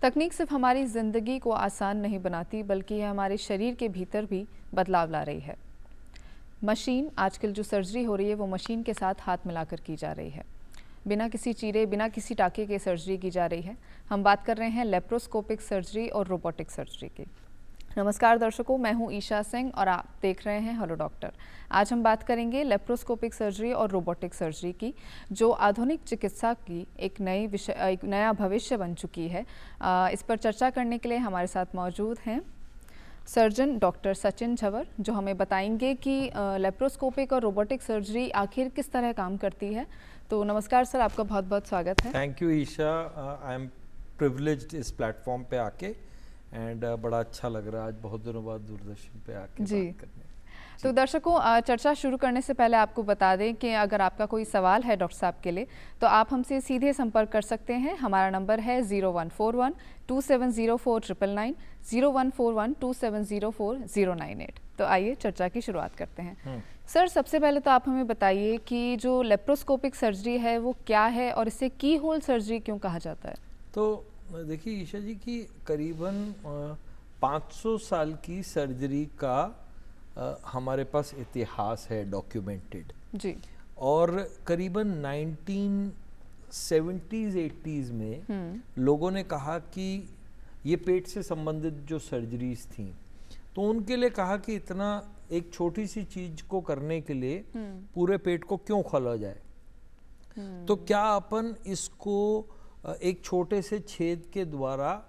तकनीक सिर्फ हमारी ज़िंदगी को आसान नहीं बनाती, बल्कि यह हमारे शरीर के भीतर भी बदलाव ला रही है। मशीन, आजकल जो सर्जरी हो रही है वो मशीन के साथ हाथ मिलाकर की जा रही है। बिना किसी चीरे, बिना किसी टाके के सर्जरी की जा रही है। हम बात कर रहे हैं लेप्रोस्कोपिक सर्जरी और रोबोटिक सर्जरी की। नमस्कार दर्शकों, मैं हूं ईशा सिंह और आप देख रहे हैं हेलो डॉक्टर। आज हम बात करेंगे लेप्रोस्कोपिक सर्जरी और रोबोटिक सर्जरी की, जो आधुनिक चिकित्सा की एक नया भविष्य बन चुकी है। इस पर चर्चा करने के लिए हमारे साथ मौजूद हैं सर्जन डॉक्टर सचिन झवर, जो हमें बताएंगे कि लेप्रोस्कोपिक और रोबोटिक सर्जरी आखिर किस तरह काम करती है। तो नमस्कार सर, आपका बहुत बहुत स्वागत है। Thank you Isha, I am privileged इस प्लेटफॉर्म पे आके एंड बड़ा अच्छा लग रहा है आज बहुत दिनों बाद दूरदर्शन पे आके जी बात करने। तो दर्शकों, चर्चा शुरू करने से पहले आपको बता दें कि अगर आपका कोई सवाल है डॉक्टर साहब के लिए, तो आप हमसे सीधे संपर्क कर सकते हैं। हमारा नंबर है 0141-2704-999, 0141-2704-098। तो आइए चर्चा की शुरुआत करते हैं। सर, सबसे पहले तो आप हमें बताइए कि जो लेप्रोस्कोपिक सर्जरी है वो क्या है और इसे की होल सर्जरी क्यों कहा जाता है? तो देखिए ईशा जी की करीबन 500 साल की सर्जरी का हमारे पास इतिहास है डॉक्यूमेंटेड जी। और करीबन 1970s 80s में लोगों ने कहा कि ये पेट से संबंधित जो सर्जरीज थी, तो उनके लिए कहा कि इतना एक छोटी सी चीज को करने के लिए पूरे पेट को क्यों खोला जाए, तो क्या अपन इसको एक छोटे से छेद के द्वारा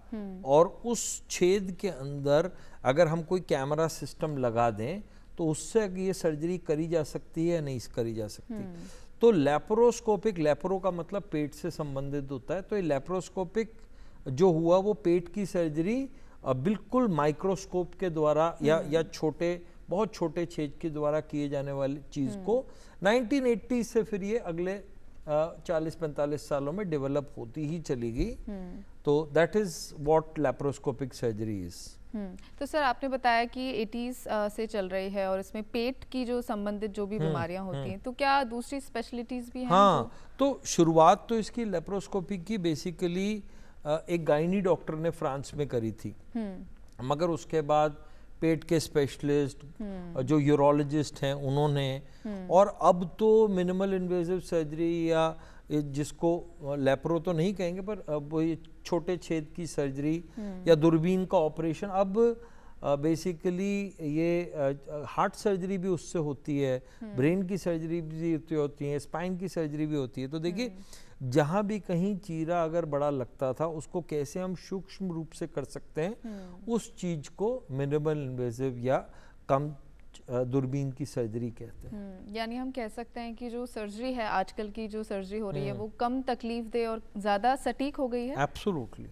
और उस छेद के अंदर अगर हम कोई कैमरा सिस्टम लगा दें तो उससे ये सर्जरी करी जा सकती है या नहीं करी जा सकती। तो लेप्रोस्कोपिक, लेप्रो का मतलब पेट से संबंधित होता है, तो ये लेप्रोस्कोपिक जो हुआ वो पेट की सर्जरी बिल्कुल माइक्रोस्कोप के द्वारा या छोटे, बहुत छोटे छेद के द्वारा किए जाने वाली चीज को 1980 से फिर ये अगले 40-45 सालों में डेवलप होती ही चली गई। तो that is what laparoscopic surgery is. तो सर, आपने बताया कि 80s से चल रही है और इसमें पेट की जो संबंधित जो भी बीमारियां होती हैं, तो क्या दूसरी स्पेशलिटीज भी हैं? हाँ, तो शुरुआत तो इसकी लेप्रोस्कोपी की बेसिकली एक गायनी डॉक्टर ने फ्रांस में करी थी, मगर उसके बाद पेट के स्पेशलिस्ट जो यूरोलॉजिस्ट हैं उन्होंने, और अब तो मिनिमल इन्वेजिव सर्जरी या जिसको लेप्रो तो नहीं कहेंगे पर वो ये छोटे छेद की सर्जरी या दूरबीन का ऑपरेशन, अब बेसिकली ये हार्ट सर्जरी भी उससे होती है, ब्रेन की सर्जरी भी होती है, स्पाइन की सर्जरी भी होती है। तो देखिए जहाँ भी कहीं चीरा अगर बड़ा लगता था उसको कैसे हम सूक्ष्म रूप से कर सकते हैं, उस चीज को मिनिमल इन्वेजिव या कम दूरबीन की सर्जरी कहते हैं। यानी हम कह सकते हैं कि जो सर्जरी है, आजकल की जो सर्जरी हो रही है वो कम तकलीफ दे और ज्यादा सटीक हो गई है। एब्सोल्युटली।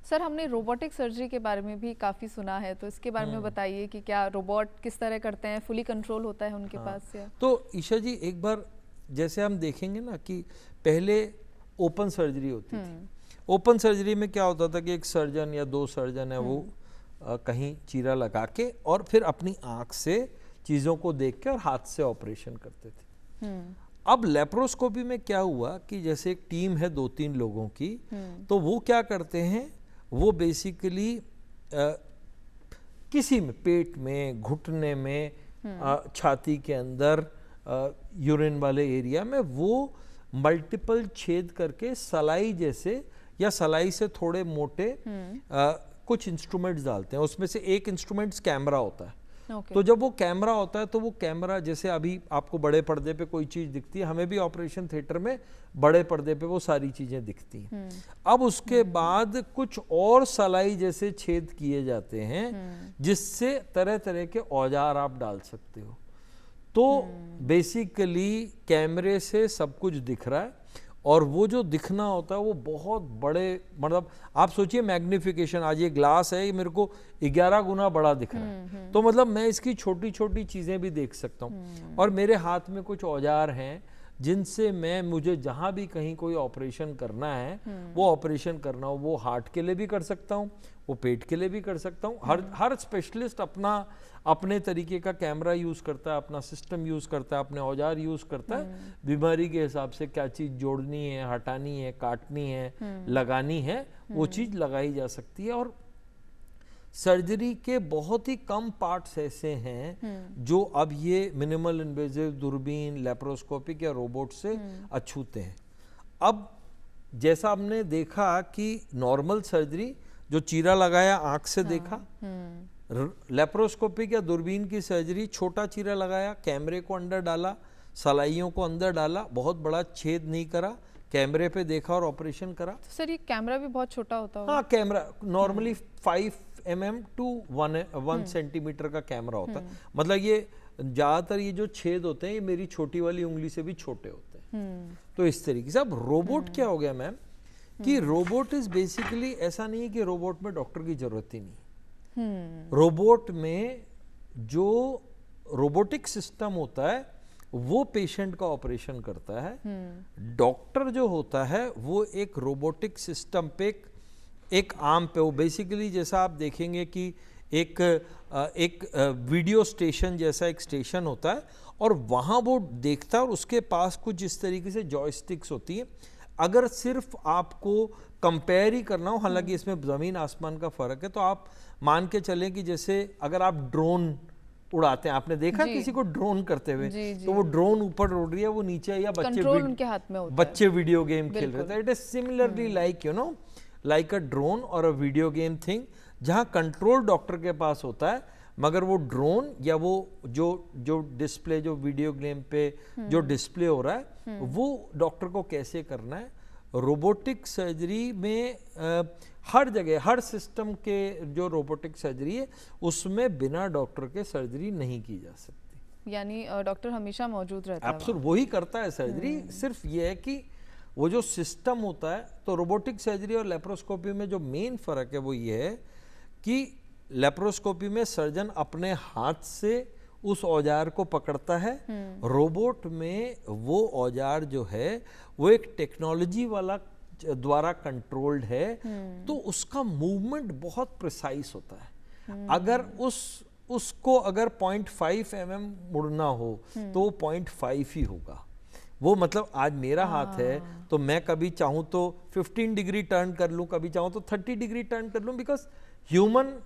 सर, हमने रोबोटिक सर्जरी के बारे में भी काफी सुना है, तो इसके बारे में बताइए कि क्या रोबोट किस तरह करते हैं, फुली कंट्रोल होता है उनके पास या? तो ईशा जी, एक बार जैसे हम देखेंगे ना कि पहले ओपन सर्जरी होती थी। ओपन सर्जरी में क्या होता था कि एक सर्जन या दो सर्जन है वो कहीं चीरा लगा के और फिर अपनी आंख से चीजों को देख के और हाथ से ऑपरेशन करते थे। अब लेप्रोस्कोपी में क्या हुआ कि जैसे एक टीम है 2-3 लोगों की, तो वो क्या करते हैं, वो बेसिकली किसी में, पेट में, घुटने में, छाती के अंदर, यूरिन वाले एरिया में वो मल्टीपल छेद करके सलाई जैसे या सलाई से थोड़े मोटे कुछ इंस्ट्रूमेंट्स डालते हैं। उसमें से एक इंस्ट्रूमेंट्स कैमरा होता है। तो जब वो कैमरा होता है तो वो कैमरा, जैसे अभी आपको बड़े पर्दे पे कोई चीज दिखती है, हमें भी ऑपरेशन थिएटर में बड़े पर्दे पे वो सारी चीजें दिखती हैं। अब उसके बाद कुछ और सलाई जैसे छेद किए जाते हैं जिससे तरह तरह के औजार आप डाल सकते हो। तो बेसिकली कैमरे से सब कुछ दिख रहा है और वो जो दिखना होता है वो बहुत बड़े, मतलब आप सोचिए मैग्निफिकेशन, आज ये ग्लास है, ये मेरे को 11 गुना बड़ा दिख रहा है, तो मतलब मैं इसकी छोटी छोटी चीजें भी देख सकता हूँ। और मेरे हाथ में कुछ औजार हैं जिनसे मुझे जहां भी कहीं कोई ऑपरेशन करना है वो ऑपरेशन करना हो, वो हार्ट के लिए भी कर सकता हूँ, वो पेट के लिए भी कर सकता हूँ। हर स्पेशलिस्ट अपने तरीके का कैमरा यूज करता है, अपना सिस्टम यूज करता है, अपने औजार यूज करता है, बीमारी के हिसाब से क्या चीज जोड़नी है, हटानी है, काटनी है, लगानी है, वो चीज लगाई जा सकती है। और सर्जरी के बहुत ही कम पार्ट्स ऐसे हैं जो अब ये मिनिमल इन्वेजिव दूरबीन, लेप्रोस्कोपिक या रोबोट से अछूते हैं। अब जैसा हमने देखा कि नॉर्मल सर्जरी जो चीरा लगाया आंख से देखा, लेप्रोस्कोपिक या दूरबीन की सर्जरी छोटा चीरा लगाया, कैमरे को अंदर डाला, सलाइयों को अंदर डाला, बहुत बड़ा छेद नहीं करा, कैमरे पे देखा और ऑपरेशन करा। तो सर ये कैमरा भी बहुत छोटा होता है? हाँ, camera normally 5 mm to 1 centimetre का कैमरा होता है। मतलब ये ज्यादातर ये जो छेद होते हैं ये मेरी छोटी वाली उंगली से भी छोटे होते हैं। तो इस तरीके से अब रोबोट क्या हो गया मैम कि रोबोट इज बेसिकली ऐसा नहीं है कि रोबोट में डॉक्टर की जरूरत ही नहीं। रोबोट में जो रोबोटिक सिस्टम होता है वो पेशेंट का ऑपरेशन करता है। डॉक्टर जो होता है वो एक रोबोटिक सिस्टम पे एक आर्म पे, वो बेसिकली जैसा आप देखेंगे कि एक वीडियो स्टेशन जैसा एक स्टेशन होता है और वहाँ वो देखता है और उसके पास कुछ इस तरीके से जॉयस्टिक्स होती है। अगर सिर्फ आपको कंपेयर ही करना हो, हालांकि इसमें ज़मीन आसमान का फ़र्क है, तो आप मान के चलें कि जैसे अगर आप ड्रोन उड़ाते हैं, आपने देखा किसी को ड्रोन करते हुए, तो वो ड्रोन ऊपर उड़ रही है, वो नीचे, या उनके हाथ में होता है, बच्चे वीडियो गेम खेल रहे थे। It is similarly like like a drone और अ वीडियो गेम थिंग, जहां कंट्रोल डॉक्टर के पास होता है, मगर वो ड्रोन या वो जो डिस्प्ले, जो वीडियो गेम पे जो डिस्प्ले हो रहा है, वो डॉक्टर को कैसे करना है। रोबोटिक सर्जरी में हर जगह, हर सिस्टम के जो रोबोटिक सर्जरी है उसमें बिना डॉक्टर के सर्जरी नहीं की जा सकती, यानी डॉक्टर हमेशा मौजूद रहता है। एब्सोल्यूट, वही करता है सर्जरी। सिर्फ ये है कि वो जो सिस्टम होता है, तो रोबोटिक सर्जरी और लेप्रोस्कोपी में जो मेन फर्क है वो ये है कि लेप्रोस्कोपी में सर्जन अपने हाथ से उस औजार को पकड़ता है, रोबोट में वो औजार जो है वो एक टेक्नोलॉजी वाला द्वारा कंट्रोल्ड है, तो उसका मूवमेंट बहुत प्रिसाइज होता है। अगर उसको अगर 0.5 mm मुड़ना हो तो वो 0.5 ही होगा। वो मतलब आज मेरा हाथ है तो मैं कभी चाहूं तो 15 डिग्री टर्न कर लूं, कभी चाहूं तो 30 डिग्री टर्न कर लूं, बिकॉज ह्यूमन।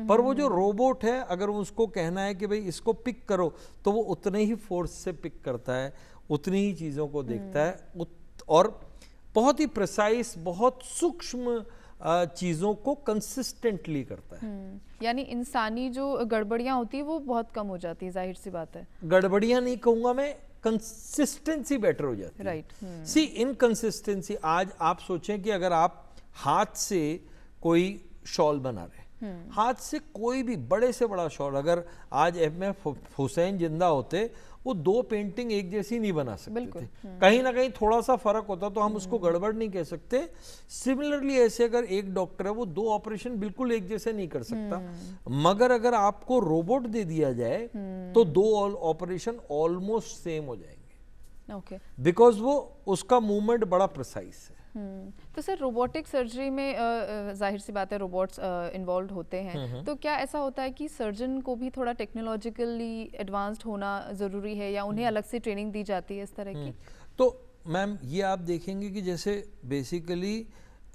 पर वो जो रोबोट है, अगर उसको कहना है कि भाई इसको पिक करो, तो वो उतने ही फोर्स से पिक करता है, उतनी ही चीज़ों को देखता है और बहुत ही प्रिसाइज, बहुत सूक्ष्म चीज़ों को कंसिस्टेंटली करता है। यानी इंसानी जो गड़बड़ियां होती है वो बहुत कम हो जाती है, जाहिर सी बात है। गड़बड़ियां नहीं कहूंगा मैं, कंसिस्टेंसी बेटर हो जाती है। राइट। सी इनकंसिस्टेंसी, आज आप सोचें कि अगर आप हाथ से कोई शॉल बना रहे, हाथ से कोई भी बड़े से बड़ा शॉल, अगर आज एम.एफ. हुसैन जिंदा होते, वो 2 पेंटिंग एक जैसी नहीं बना सकते थे। कहीं ना कहीं थोड़ा सा फर्क होता तो हम उसको गड़बड़ नहीं कह सकते। सिमिलरली ऐसे अगर एक डॉक्टर है वो 2 ऑपरेशन बिल्कुल एक जैसे नहीं कर सकता, मगर अगर आपको रोबोट दे दिया जाए तो 2 ऑपरेशन ऑलमोस्ट सेम हो जाएंगे। ओके, बिकॉज वो उसका मूवमेंट बड़ा प्रिसाइज है। तो सर रोबोटिक सर्जरी में जाहिर सी बात है रोबोट्स इन्वॉल्व होते हैं, तो क्या ऐसा होता है कि सर्जन को भी थोड़ा टेक्नोलॉजिकली एडवांस्ड होना ज़रूरी है या उन्हें अलग से ट्रेनिंग दी जाती है इस तरह की? तो मैम ये आप देखेंगे कि जैसे बेसिकली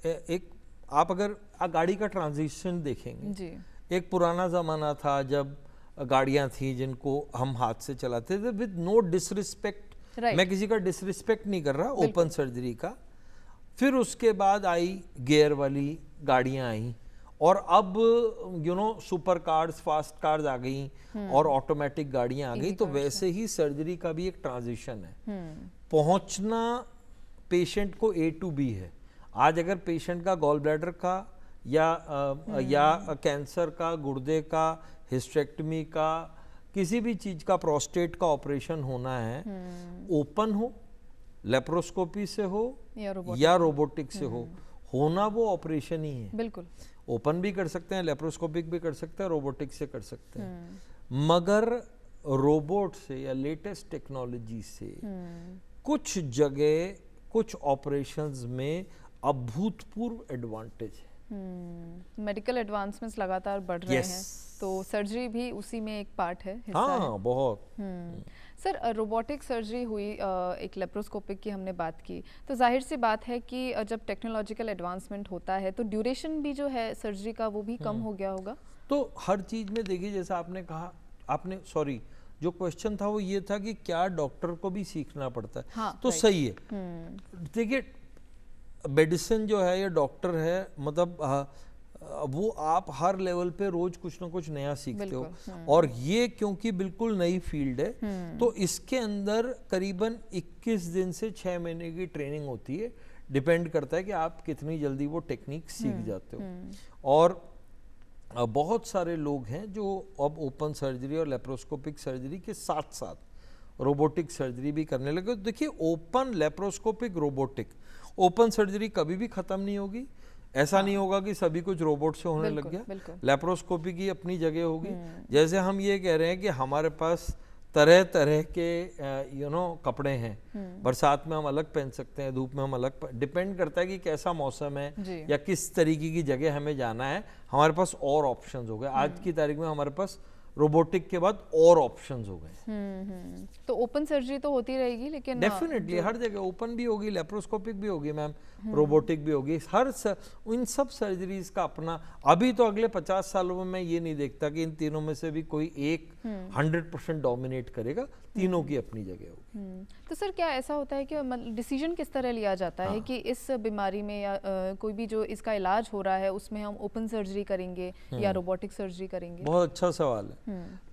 एक आप अगर गाड़ी का ट्रांजिशन देखेंगे जी, एक पुराना ज़माना था जब गाड़ियाँ थी जिनको हम हाथ से चलाते थे, विद नो डिसरिस्पेक्ट, मैं किसी का डिसरिस्पेक्ट नहीं कर रहा, ओपन सर्जरी का। फिर उसके बाद आई गियर वाली गाड़ियां आई और अब सुपर कार्स, फास्ट कार्स आ गई और ऑटोमेटिक गाड़ियां आ गई। तो वैसे ही सर्जरी का भी एक ट्रांजिशन है। पहुंचना पेशेंट को A to B है। आज अगर पेशेंट का गॉल ब्लैडर का या कैंसर का, गुर्दे का, हिस्टेक्टमी का, किसी भी चीज का, प्रोस्टेट का ऑपरेशन होना है, ओपन हो, लेप्रोस्कोपी से हो या रोबोटिक से हो, होना वो ऑपरेशन ही है। बिल्कुल, ओपन भी कर सकते हैं, लेप्रोस्कोपिक भी कर सकते हैं, रोबोटिक से कर सकते हैं, मगर रोबोट से या लेटेस्ट टेक्नोलॉजी से कुछ जगह कुछ ऑपरेशंस में अभूतपूर्व एडवांटेज है। मेडिकल एडवांसमेंट्स लगातार बढ़ रहे हैं, तो सर्जरी भी उसी में एक पार्ट है, हिस्सा है। बहुत। सर, रोबोटिक सर्जरी हुई, एक लेप्रोस्कोपिक की हमने बात की, तो जाहिर सी बात है कि जब टेक्नोलॉजिकल एडवांसमेंट होता है तो ड्यूरेशन भी जो है सर्जरी का वो भी कम हो गया होगा। तो हर चीज़ में देखिए, जैसा आपने कहा, आपने जो क्वेश्चन था वो ये था कि क्या डॉक्टर को भी सीखना पड़ता है। हाँ, तो सही है। देखिए, मेडिसिन जो है या डॉक्टर है, मतलब वो आप हर लेवल पे रोज कुछ ना कुछ नया सीखते हो, और ये क्योंकि बिल्कुल नई फील्ड है तो इसके अंदर करीबन 21 दिन से 6 महीने की ट्रेनिंग होती है। डिपेंड करता है कि आप कितनी जल्दी वो टेक्निक सीख जाते हो। और बहुत सारे लोग हैं जो अब ओपन सर्जरी और लेप्रोस्कोपिक सर्जरी के साथ साथ रोबोटिक सर्जरी भी करने लगे। देखिए, open laparoscopic robotic, open surgery कभी भी खत्म नहीं होगी। ऐसा नहीं होगा कि सभी कुछ रोबोट से होने लग गया। लेप्रोस्कोपी की अपनी जगह होगी। जैसे हम ये कह रहे हैं कि हमारे पास तरह तरह के कपड़े हैं, बरसात में हम अलग पहन सकते हैं, धूप में हम अलग, डिपेंड करता है कि कैसा मौसम है या किस तरीके की जगह हमें जाना है। हमारे पास और ऑप्शंस हो गए। आज की तारीख में हमारे पास रोबोटिक के बाद और ऑप्शंस हो गए। तो ओपन सर्जरी तो होती रहेगी, लेकिन डेफिनेटली हर जगह ओपन भी होगी, लेप्रोस्कोपिक भी होगी मैम, रोबोटिक भी होगी। इन सब सर्जरीज का अपना, अभी तो अगले 50 सालों में मैं ये नहीं देखता कि इन तीनों में से भी कोई एक 100% डोमिनेट करेगा। तीनों की अपनी जगह होगी। तो सर, क्या ऐसा होता है कि डिसीजन किस तरह लिया जाता है कि इस बीमारी में या कोई भी जो इसका इलाज हो रहा है उसमें हम ओपन सर्जरी करेंगे या रोबोटिक सर्जरी करेंगे? बहुत अच्छा सवाल है।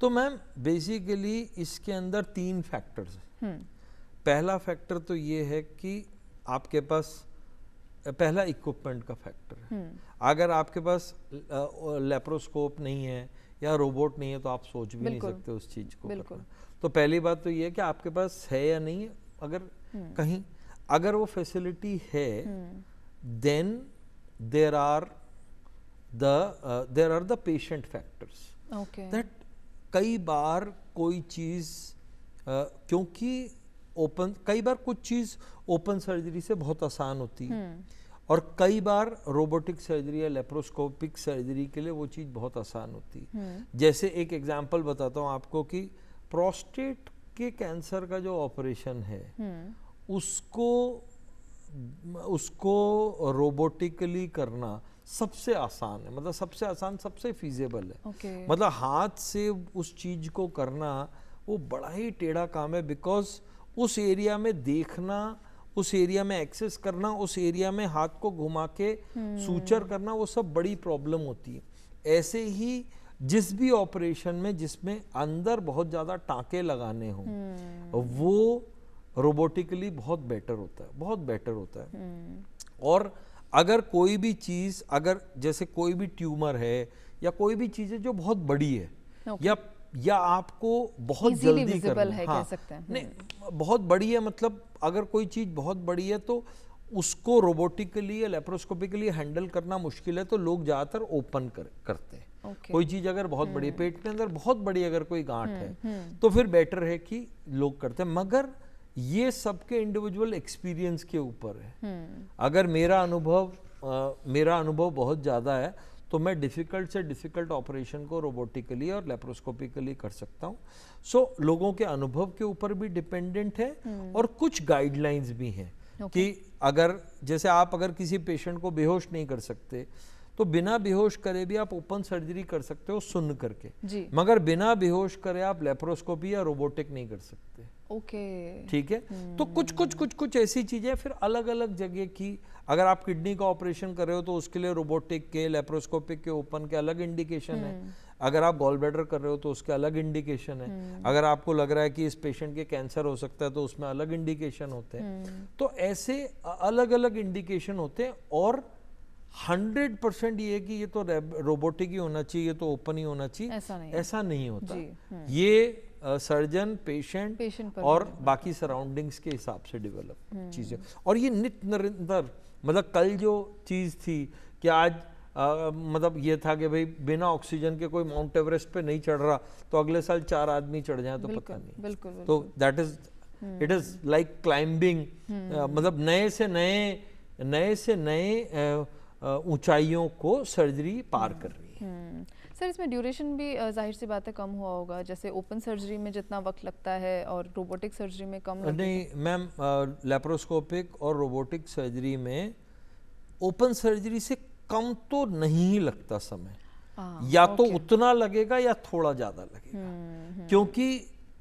तो मैम, बेसिकली इसके अंदर 3 फैक्टर्स हैं। पहला फैक्टर तो ये है कि आपके पास पहला इक्विपमेंट का फैक्टर है। अगर आपके पास लेप्रोस्कोप नहीं है या रोबोट नहीं है तो आप सोच भी नहीं सकते उस चीज को करना। तो पहली बात तो ये है कि आपके पास है या नहीं है। अगर कहीं अगर वो फैसिलिटी है, then there are the patient factors. That कई बार कोई चीज क्योंकि कई बार कुछ चीज ओपन सर्जरी से बहुत आसान होती है, और कई बार रोबोटिक सर्जरी या लेप्रोस्कोपिक सर्जरी के लिए वो चीज बहुत आसान होती है। जैसे एक एग्जांपल बताता हूँ आपको कि प्रोस्टेट के कैंसर का जो ऑपरेशन है उसको रोबोटिकली करना सबसे आसान है। मतलब सबसे आसान, सबसे फीजेबल है। मतलब हाथ से उस चीज को करना वो बड़ा ही टेढ़ा काम है, बिकॉज उस एरिया में देखना, उस एरिया में एक्सेस करना, उस एरिया में हाथ को घुमा के सूचर करना, वो सब बड़ी प्रॉब्लम होती है। ऐसे ही जिस भी ऑपरेशन में जिसमें अंदर बहुत ज्यादा टांके लगाने हो, वो रोबोटिकली बहुत बेटर होता है, बहुत बेटर होता है। और अगर कोई भी चीज, अगर जैसे कोई भी ट्यूमर है या कोई भी चीज है जो बहुत बड़ी है या आपको बहुत जल्दी करना है, कह सकते हैं। नहीं, बहुत बड़ी है, मतलब अगर कोई चीज बहुत बड़ी है तो उसको रोबोटिकली या लेप्रोस्कोपिकली हैंडल करना मुश्किल है, तो लोग ज्यादातर ओपन करते हैं। कोई चीज अगर बहुत बड़ी है, पेट के अंदर बहुत बड़ी अगर कोई गांठ है तो फिर बेटर है कि लोग करते हैं। मगर ये सबके इंडिविजुअल एक्सपीरियंस के ऊपर है। अगर मेरा अनुभव बहुत ज्यादा है तो मैं डिफिकल्ट से डिफिकल्ट ऑपरेशन को रोबोटिकली और लेप्रोस्कोपिकली कर सकता हूँ। सो लोगों के अनुभव के ऊपर भी डिपेंडेंट है, और कुछ गाइडलाइंस भी हैं कि अगर जैसे आप अगर किसी पेशेंट को बेहोश नहीं कर सकते तो बिना बेहोश करे भी आप ओपन सर्जरी कर सकते हो सुन करके, मगर बिना बेहोश करे आप लेप्रोस्कोपी या रोबोटिक नहीं कर सकते। ठीक है। तो कुछ ऐसी चीजें फिर अलग अलग जगह की, अगर आप किडनी का ऑपरेशन कर रहे हो तो उसके लिए रोबोटिक के, लेप्रोस्कोपिक के, ओपन के अलग इंडिकेशन है। अगर आप गॉल ब्लैडर कर रहे हो तो उसके अलग इंडिकेशन है। अगर आपको लग रहा है कि इस पेशेंट के कैंसर हो सकता है तो उसमें अलग इंडिकेशन होते हैं। तो ऐसे अलग अलग इंडिकेशन होते हैं, और 100% ये कि ये तो रोबोटिक ही होना चाहिए, ये तो ओपन ही होना चाहिए, ऐसा नहीं होता। ये सर्जन, पेशेंट और बाकी सराउंडिंग्स के हिसाब से डेवलप चीजें। और ये निरंतर, मतलब कल जो चीज थी कि आज मतलब ये था कि भाई बिना ऑक्सीजन के कोई माउंट एवरेस्ट पे नहीं चढ़ रहा, तो अगले साल 4 आदमी चढ़ जाए तो पता नहीं। बिल्कुल। तो that is it is like climbing, मतलब नए से नए ऊंचाइयों को सर्जरी पार कर रही है। सर इसमें ड्यूरेशन भी जाहिर सी बात है कम हुआ होगा, जैसे ओपन सर्जरी में जितना वक्त लगता है और रोबोटिक सर्जरी में कम लगता है? नहीं मैम, लेप्रोस्कोपिक और रोबोटिक सर्जरी में ओपन सर्जरी से कम तो नहीं लगता समय, या तो उतना लगेगा या थोड़ा ज़्यादा लगेगा, क्योंकि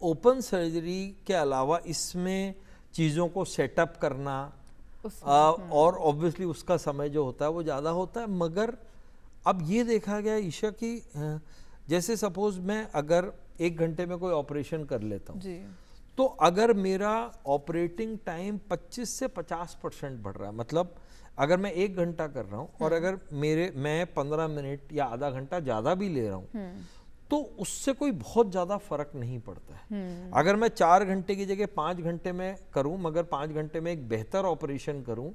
ओपन सर्जरी के अलावा इसमें चीज़ों को सेटअप करना और ऑब्वियसली उसका समय जो होता है वो ज़्यादा होता है। मगर अब ये देखा गया ईशा कि जैसे सपोज मैं अगर 1 घंटे में कोई ऑपरेशन कर लेता हूँ, तो अगर मेरा ऑपरेटिंग टाइम 25 से 50% बढ़ रहा है, मतलब अगर मैं 1 घंटा कर रहा हूँ और अगर मैं 15 मिनट या आधा घंटा ज़्यादा भी ले रहा हूँ, तो उससे कोई बहुत ज़्यादा फर्क नहीं पड़ता है। अगर मैं 4 घंटे की जगह 5 घंटे में करूं, मगर 5 घंटे में एक बेहतर ऑपरेशन करूं,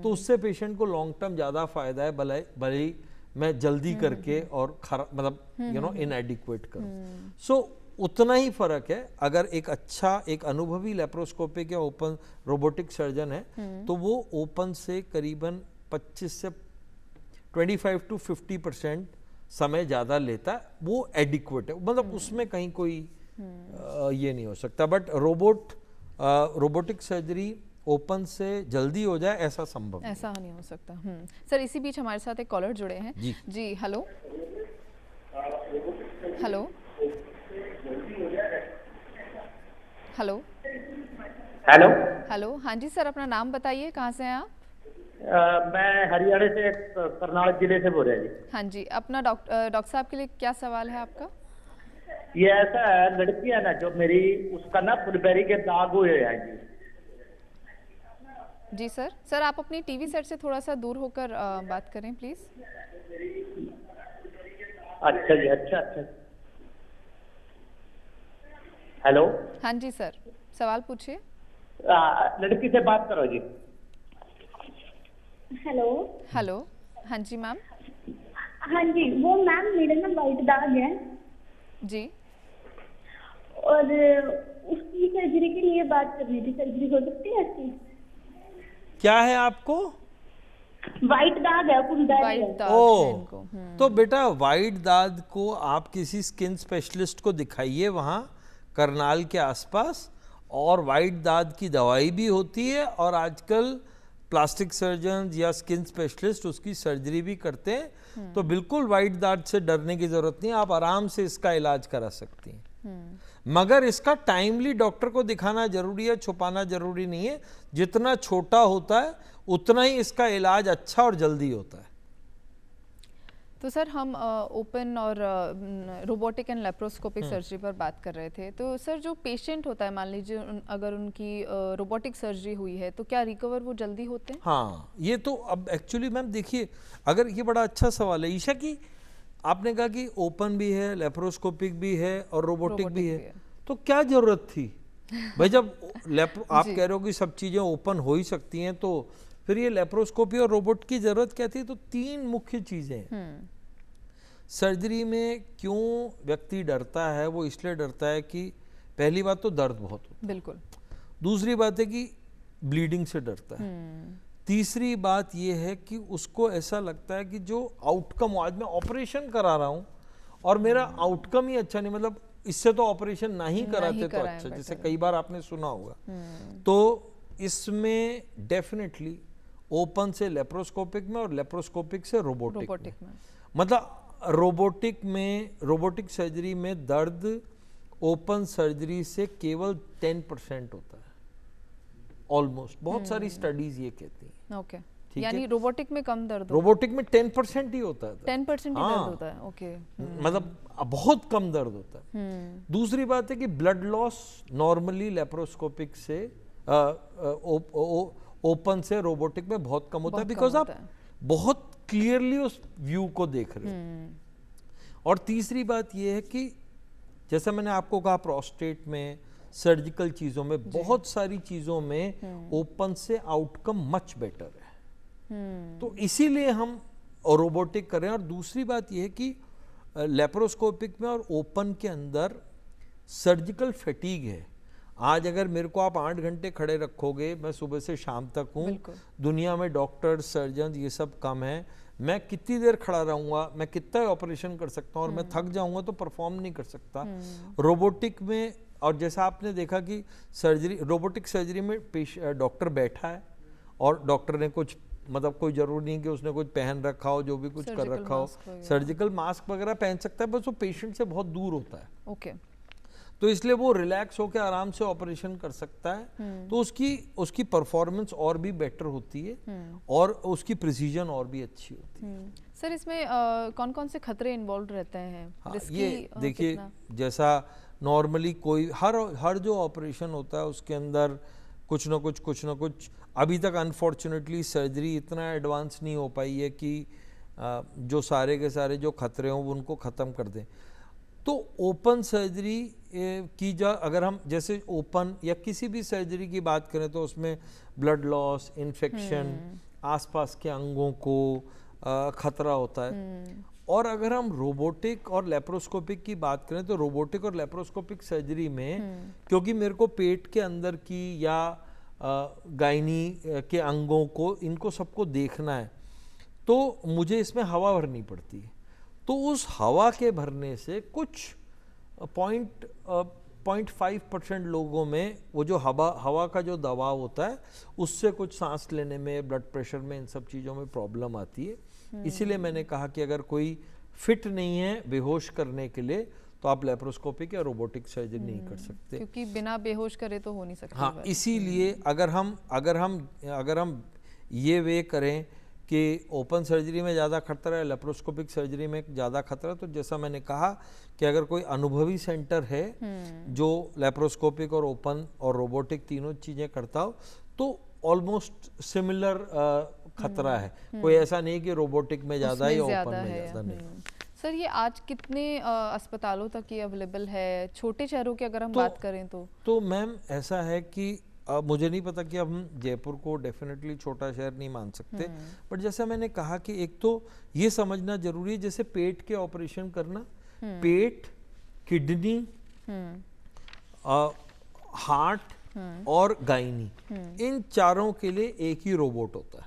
तो उससे पेशेंट को लॉन्ग टर्म ज़्यादा फायदा है, भले ही मैं जल्दी करके और मतलब इनएडिक्वेट करूं। सो उतना ही फर्क है। अगर एक अनुभवी लेप्रोस्कोपिक या ओपन रोबोटिक सर्जन है तो वो ओपन से करीबन 25 से 25 to 50% समय ज़्यादा लेता है, वो एडिक्वेट है, मतलब उसमें कहीं कोई ये नहीं हो सकता। बट रोबोटिक सर्जरी ओपन से जल्दी हो जाए ऐसा संभव ऐसा नहीं हो सकता। सर इसी बीच हमारे साथ एक कॉलर जुड़े हैं। जी hello hello hello hello hello, हाँ जी सर, अपना नाम बताइए, कहाँ से हैं आप? मैं हरियाणा से, करनाल जिले से बोल रहा जी। हाँ जी, अपना डॉक्टर साहब के लिए क्या सवाल है आपका? ये ऐसा है, लड़की है ना जो मेरी, उसका ना फुलबेरी के दाग हुए हैं जी। जी सर आप अपनी टीवी सेट से थोड़ा सा दूर होकर बात करें प्लीज। अच्छा जी, अच्छा। हेलो, हाँ जी सर, सवाल पूछिए। लड़की से बात करो जी। हेलो हेलो, हाँ जी मैम। हाँ जी, वो मैम मेरे ना वाइट दाग है जी, और उसकी सर्जरी के लिए बात करनी थी। सर्जरी हो सकती है इसकी? क्या है आपको? वाइट दाग है, फुलदारी है। तो बेटा वाइट दाग को आप किसी स्किन स्पेशलिस्ट को दिखाइए वहाँ करनाल के आसपास, और वाइट दाग की दवाई भी होती है, और आजकल प्लास्टिक सर्जन या स्किन स्पेशलिस्ट उसकी सर्जरी भी करते हैं। तो बिल्कुल वाइट दाग से डरने की जरूरत नहीं, आप आराम से इसका इलाज करा सकती हैं। मगर इसका टाइमली डॉक्टर को दिखाना जरूरी है, छुपाना जरूरी नहीं है। जितना छोटा होता है उतना ही इसका इलाज अच्छा और जल्दी होता है। तो सर हम ओपन और रोबोटिक एंड लेप्रोस्कोपिक सर्जरी पर बात कर रहे थे। तो सर जो पेशेंट होता है, मान लीजिए अगर उनकी रोबोटिक सर्जरी हुई है, तो क्या रिकवर वो जल्दी होते हैं? हाँ, ये तो अब एक्चुअली मैम देखिए, अगर ये बड़ा अच्छा सवाल है ईशा की, आपने कहा कि ओपन भी है, लेप्रोस्कोपिक भी है और रोबोटिक भी है, तो क्या जरूरत थी भाई? जब आप कह रहे हो कि सब चीजें ओपन हो ही सकती हैं, तो फिर ये लेप्रोस्कोपी और रोबोट की जरूरत क्या थी? तो 3 मुख्य चीजें हैं। सर्जरी में क्यों व्यक्ति डरता है? वो इसलिए डरता है कि पहली बात तो दर्द बहुत होता है, बिल्कुल। दूसरी बात है कि ब्लीडिंग से डरता है, तीसरी बात यह है कि उसको ऐसा लगता है कि जो आउटकम, आज मैं ऑपरेशन करा रहा हूं और मेरा आउटकम ही अच्छा नहीं, मतलब इससे तो ऑपरेशन नहीं कराते तो अच्छा, जैसे कई बार आपने सुना होगा। तो इसमें डेफिनेटली ओपन से लेप्रोस्कोपिक में और लेप्रोस्कोपिक से रोबोटिक में, मतलब रोबोटिक सर्जरी में दर्द ओपन सर्जरी से केवल 10% होता है ऑलमोस्ट। बहुत सारी स्टडीज ये कहती हैं। ओके, यानी रोबोटिक में कम दर्द, रोबोटिक में 10% ही होता है। 10% ही दर्द होता है। ओके, मतलब बहुत कम दर्द होता है। दूसरी बात है कि ब्लड लॉस नॉर्मली लेप्रोस्कोपिक से ओपन से रोबोटिक में बहुत कम होता है, बिकॉज आप बहुत क्लियरली उस व्यू को देख रहे हो। और तीसरी बात यह है कि जैसा मैंने आपको कहा, प्रोस्टेट में, सर्जिकल चीजों में, बहुत सारी चीजों में ओपन से आउटकम मच बेटर है। तो इसीलिए हम रोबोटिक कर रहे हैं। और दूसरी बात यह है कि लेप्रोस्कोपिक में और ओपन के अंदर सर्जिकल फैटीग है। आज अगर मेरे को आप 8 घंटे खड़े रखोगे, मैं सुबह से शाम तक हूँ, दुनिया में डॉक्टर सर्जन ये सब कम है, मैं कितनी देर खड़ा रहूंगा, मैं कितना ऑपरेशन कर सकता हूँ, और मैं थक जाऊंगा तो परफॉर्म नहीं कर सकता। रोबोटिक में, और जैसा आपने देखा कि सर्जरी, रोबोटिक सर्जरी में डॉक्टर बैठा है और डॉक्टर ने कुछ, मतलब कोई जरूरी नहीं कि उसने कुछ पहन रखा हो, जो भी कुछ कर रखा हो, सर्जिकल मास्क वगैरह पहन सकता है, बस वो पेशेंट से बहुत दूर होता है। ओके। तो इसलिए वो रिलैक्स होकर आराम से ऑपरेशन कर सकता है, तो उसकी परफॉर्मेंस और भी बेटर होती है और उसकी प्रिसीजन और भी अच्छी होती है। सर इसमें कौन कौन से खतरे इन्वॉल्व रहते हैं? हाँ, ये देखिए, जैसा नॉर्मली कोई हर जो ऑपरेशन होता है उसके अंदर कुछ ना कुछ अभी तक अनफॉर्चुनेटली सर्जरी इतना एडवांस नहीं हो पाई है कि जो सारे के सारे जो खतरे हों उनको ख़त्म कर दें। तो ओपन सर्जरी की अगर हम जैसे ओपन या किसी भी सर्जरी की बात करें तो उसमें ब्लड लॉस, इन्फेक्शन, आसपास के अंगों को खतरा होता है। और अगर हम रोबोटिक और लेप्रोस्कोपिक की बात करें तो रोबोटिक और लेप्रोस्कोपिक सर्जरी में क्योंकि मेरे को पेट के अंदर की या गायनी के अंगों को, इनको सबको देखना है, तो मुझे इसमें हवा भरनी पड़ती है। तो उस हवा के भरने से कुछ 0.5% लोगों में वो जो हवा का जो दबाव होता है उससे कुछ सांस लेने में, ब्लड प्रेशर में, इन सब चीज़ों में प्रॉब्लम आती है। इसीलिए मैंने कहा कि अगर कोई फिट नहीं है बेहोश करने के लिए तो आप लेप्रोस्कोपिक या रोबोटिक सर्जरी नहीं कर सकते, क्योंकि बिना बेहोश करे तो हो नहीं सकता। हाँ, इसीलिए अगर हम ये वे करें कि ओपन सर्जरी में ज़्यादा खतरा है, लेप्रोस्कोपिक सर्जरी में ज़्यादा खतरा, तो जैसा मैंने कहा कि अगर कोई अनुभवी सेंटर है जो लेप्रोस्कोपिक और ओपन और रोबोटिक तीनों चीज़ें करता हो तो ऑलमोस्ट सिमिलर खतरा है। कोई ऐसा नहीं कि रोबोटिक में ज़्यादा है या ओपन में ज़्यादा नहीं। सर ये आज कितने अस्पतालों तक ये अवेलेबल है, छोटे शहरों की अगर हम बात करें तो मैम ऐसा है कि मुझे नहीं पता कि हम जयपुर को डेफिनेटली छोटा शहर नहीं मान सकते, बट जैसा मैंने कहा कि एक तो ये समझना जरूरी है, जैसे पेट के ऑपरेशन करना, पेट, किडनी, हार्ट और गायनी, इन चारों के लिए एक ही रोबोट होता है।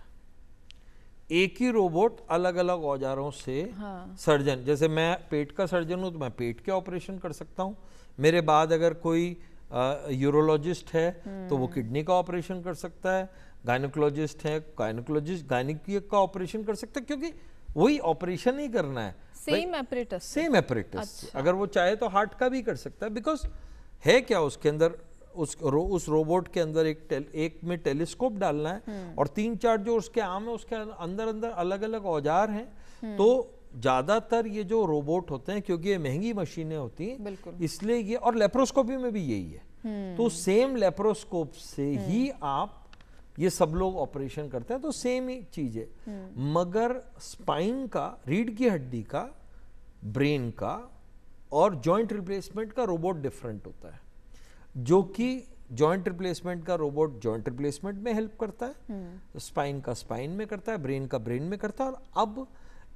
एक ही रोबोट अलग अलग औजारों से सर्जन, जैसे मैं पेट का सर्जन हूं तो मैं पेट के ऑपरेशन कर सकता हूं, मेरे बाद अगर कोई यूरोलॉजिस्ट है तो वो किडनी का ऑपरेशन कर सकता है, गायनेकोलॉजिस्ट है गायनिक का ऑपरेशन कर सकता है, क्योंकि वही ऑपरेशन ही करना है, सेम एपरेटस। अच्छा। अगर वो चाहे तो हार्ट का भी कर सकता है, बिकॉज है क्या उसके अंदर, उस रोबोट के अंदर एक में टेलीस्कोप डालना है और 3-4 जो उसके आर्म है उसके अंदर अलग अलग औजार हैं। तो ज्यादातर ये जो रोबोट होते हैं, क्योंकि ये महंगी मशीनें होती हैं, इसलिए ये, और लेप्रोस्कोपी में भी यही है, तो सेम लेप्रोस्कोप से ही आप ये सब लोग ऑपरेशन करते हैं, तो सेम ही चीज है। मगर स्पाइन का, रीढ़ की हड्डी का, ब्रेन का और जॉइंट रिप्लेसमेंट का रोबोट डिफरेंट होता है, जो कि जॉइंट रिप्लेसमेंट का रोबोट जॉइंट रिप्लेसमेंट में हेल्प करता है, स्पाइन का स्पाइन में करता है, ब्रेन का ब्रेन में करता है। और अब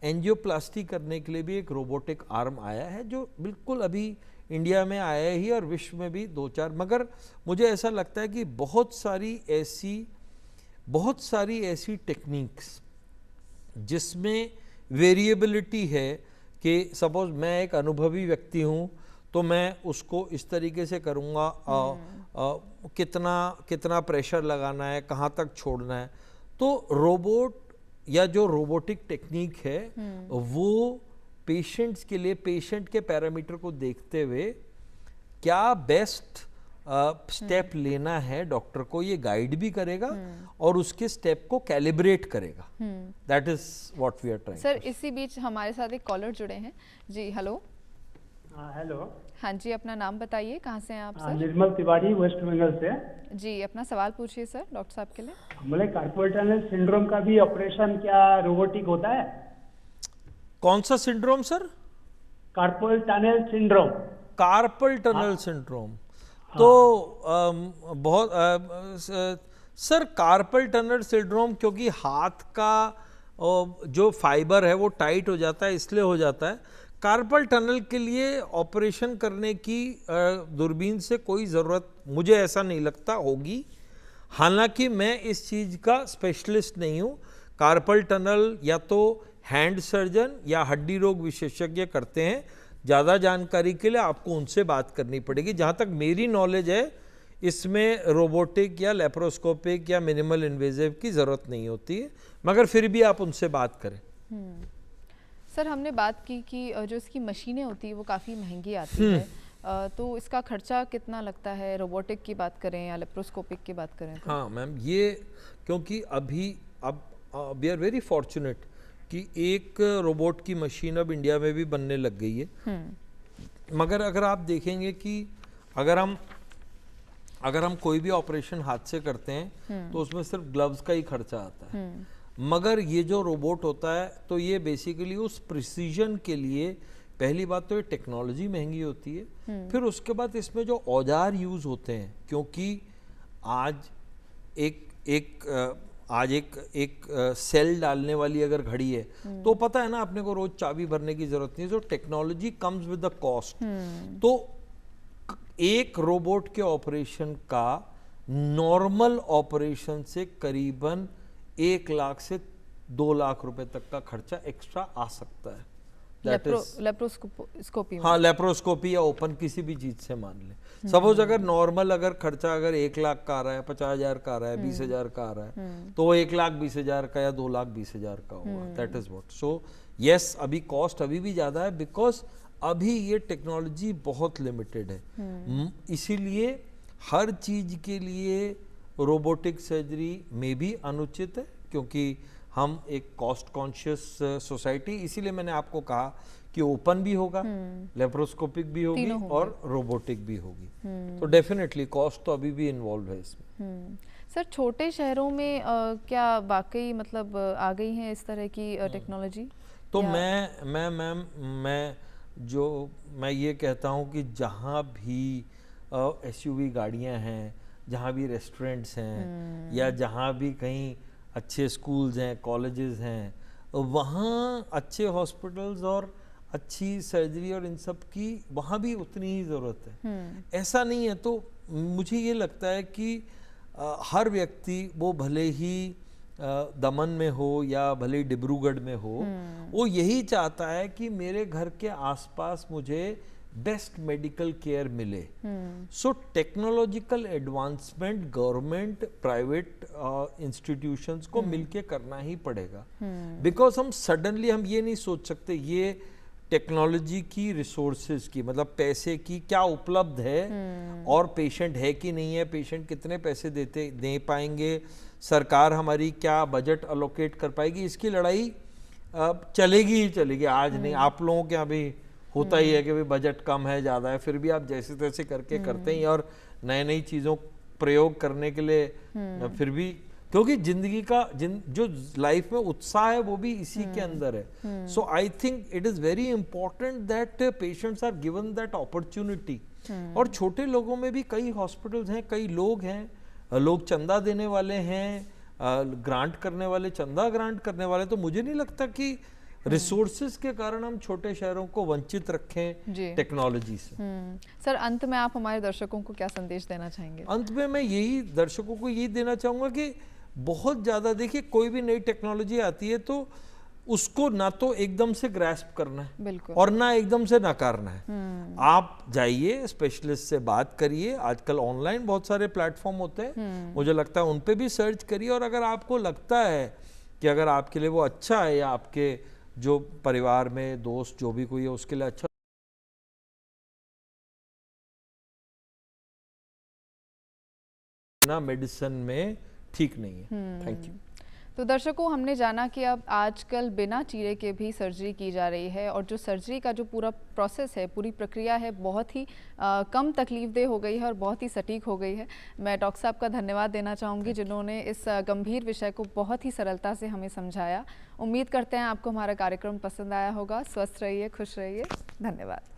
एंजियोप्लास्टी करने के लिए भी एक रोबोटिक आर्म आया है जो बिल्कुल अभी इंडिया में आया ही, और विश्व में भी 2-4, मगर मुझे ऐसा लगता है कि बहुत सारी ऐसी टेक्निक्स जिसमें वेरिएबिलिटी है कि सपोज मैं एक अनुभवी व्यक्ति हूँ तो मैं उसको इस तरीके से करूँगा, कितना प्रेशर लगाना है, कहाँ तक छोड़ना है। तो रोबोट या जो रोबोटिक टेक्निक है वो पेशेंट्स के लिए, पेशेंट के पैरामीटर को देखते हुए क्या बेस्ट स्टेप लेना है डॉक्टर को ये गाइड भी करेगा और उसके स्टेप को कैलिब्रेट करेगा। That is what we are trying. Sir इसी बीच हमारे साथ एक कॉलर जुड़े हैं जी। हेलो। हेलो। हाँ जी, अपना नाम बताइए, कहाँ से हैं आप सर? निर्मल तिवारी, वेस्ट बंगाल से। जी, अपना सवाल पूछिए सर डॉक्टर साहब के लिए। बोले कार्पल टनल सिंड्रोम का भी ऑपरेशन क्या रोबोटिक होता है? कौन सा syndrome sir? Carpal tunnel syndrome. Carpal tunnel syndrome तो बहुत सर, कार्पल टनल सिंड्रोम क्योंकि हाथ का जो फाइबर है वो टाइट हो जाता है, इसलिए हो जाता है। कार्पल टनल के लिए ऑपरेशन करने की दूरबीन से कोई ज़रूरत मुझे ऐसा नहीं लगता होगी। हालांकि मैं इस चीज़ का स्पेशलिस्ट नहीं हूँ। कार्पल टनल या तो हैंड सर्जन या हड्डी रोग विशेषज्ञ करते हैं। ज़्यादा जानकारी के लिए आपको उनसे बात करनी पड़ेगी। जहाँ तक मेरी नॉलेज है, इसमें रोबोटिक या लेप्रोस्कोपिक या मिनिमल इन्वेजिव की ज़रूरत नहीं होती है, मगर फिर भी आप उनसे बात करें। सर, हमने बात की कि जो इसकी मशीनें होती है वो काफ़ी महंगी आती है, तो इसका खर्चा कितना लगता है? रोबोटिक की बात करें या लेप्रोस्कोपिक की बात करें तो? हाँ मैम, ये क्योंकि अभी अब वी आर वेरी फॉर्चुनेट कि एक रोबोट की मशीन अब इंडिया में भी बनने लग गई है। मगर अगर आप देखेंगे कि अगर हम कोई भी ऑपरेशन हाथ से करते हैं तो उसमें सिर्फ ग्लव्स का ही खर्चा आता है। मगर ये जो रोबोट होता है तो ये बेसिकली उस प्रिसीजन के लिए, पहली बात तो ये टेक्नोलॉजी महंगी होती है, फिर उसके बाद इसमें जो औजार यूज होते हैं, क्योंकि आज एक सेल डालने वाली अगर घड़ी है तो पता है ना, अपने को रोज चाबी भरने की जरूरत नहीं है। So technology comes with the cost. तो एक रोबोट के ऑपरेशन का नॉर्मल ऑपरेशन से करीबन 1 लाख से 2 लाख रुपए तक का खर्चा एक्स्ट्रा आ सकता है। लेप्रोस्कोपी। हाँ, लेप्रोस्कोपी या ओपन किसी भी चीज से मान ले। सपोज अगर नॉर्मल अगर खर्चा अगर 1 लाख का आ रहा है, 50,000 का आ रहा है, 20,000 का आ रहा है, तो 1,20,000 का या 2,20,000 का होगा। That is what. So yes, अभी कॉस्ट अभी भी ज्यादा है बिकॉज अभी ये टेक्नोलॉजी बहुत लिमिटेड है। इसीलिए हर चीज के लिए रोबोटिक सर्जरी में भी अनुचित है, क्योंकि हम एक कॉस्ट कॉन्शियस सोसाइटी, इसीलिए मैंने आपको कहा कि ओपन भी होगा, लेप्रोस्कोपिक भी होगी और रोबोटिक भी होगी। तो डेफिनेटली कॉस्ट तो अभी भी इन्वॉल्व है इसमें। सर, छोटे शहरों में क्या वाकई मतलब आ गई है इस तरह की टेक्नोलॉजी? तो मैं ये कहता हूँ कि जहाँ भी एसयूवी गाड़ियाँ हैं, जहाँ भी रेस्टोरेंट्स हैं, या जहाँ भी कहीं अच्छे स्कूल्स हैं, कॉलेजेस हैं, वहाँ अच्छे हॉस्पिटल्स और अच्छी सर्जरी और इन सब की वहाँ भी उतनी ही ज़रूरत है। ऐसा नहीं है। तो मुझे ये लगता है कि हर व्यक्ति, वो भले ही दमन में हो या भले ही डिब्रूगढ़ में हो, वो यही चाहता है कि मेरे घर के आसपास मुझे बेस्ट मेडिकल केयर मिले। So technological advancement government, private institutions को मिलके करना ही पड़ेगा। बिकॉज हम सडनली हम ये नहीं सोच सकते ये टेक्नोलॉजी की, रिसोर्सेज की, मतलब पैसे की क्या उपलब्ध है और पेशेंट है कि नहीं है, पेशेंट कितने पैसे दे पाएंगे, सरकार हमारी क्या बजट अलोकेट कर पाएगी, इसकी लड़ाई चलेगी ही चलेगी। आज नहीं, आप लोगों के यहाँ भी होता ही है कि भाई बजट कम है, ज़्यादा है, फिर भी आप जैसे तैसे करके करते हैं और नई चीज़ों प्रयोग करने के लिए फिर भी, क्योंकि जिंदगी का जो लाइफ में उत्साह है वो भी इसी के अंदर है। So I think it is very important that patients are given that opportunity. और छोटे लोगों में भी कई हॉस्पिटल्स हैं, कई लोग हैं, लोग चंदा देने वाले हैं, ग्रांट करने वाले, चंदा ग्रांट करने वाले। तो मुझे नहीं लगता कि रिसोर्सेज के कारण हम छोटे शहरों को वंचित रखें टेक्नोलॉजी से। सर, अंत में आप हमारे दर्शकों को क्या संदेश देना चाहेंगे? अंत में मैं यही दर्शकों को यही देना चाहूँगा कि बहुत ज़्यादा देखिए, कोई भी नई टेक्नोलॉजी आती है तो उसको ना तो एकदम से ग्रैस्प करना है, बिल्कुल, और ना एकदम से नकारना है। आप जाइए, स्पेशलिस्ट से बात करिए। आजकल ऑनलाइन बहुत सारे प्लेटफॉर्म होते हैं, मुझे लगता है उन पे भी सर्च करिए। और अगर आपको लगता है कि अगर आपके लिए वो अच्छा है या आपके जो परिवार में दोस्त जो भी कोई है उसके लिए अच्छा, ना मेडिसिन में ठीक नहीं है। Thank you. तो दर्शकों, हमने जाना कि अब आजकल बिना चीरे के भी सर्जरी की जा रही है, और जो सर्जरी का जो पूरा प्रोसेस है, पूरी प्रक्रिया है, बहुत ही कम तकलीफदेह हो गई है और बहुत ही सटीक हो गई है। मैं डॉक्टर साहब का धन्यवाद देना चाहूँगी जिन्होंने इस गंभीर विषय को बहुत ही सरलता से हमें समझाया। उम्मीद करते हैं आपको हमारा कार्यक्रम पसंद आया होगा। स्वस्थ रहिए, खुश रहिए। धन्यवाद।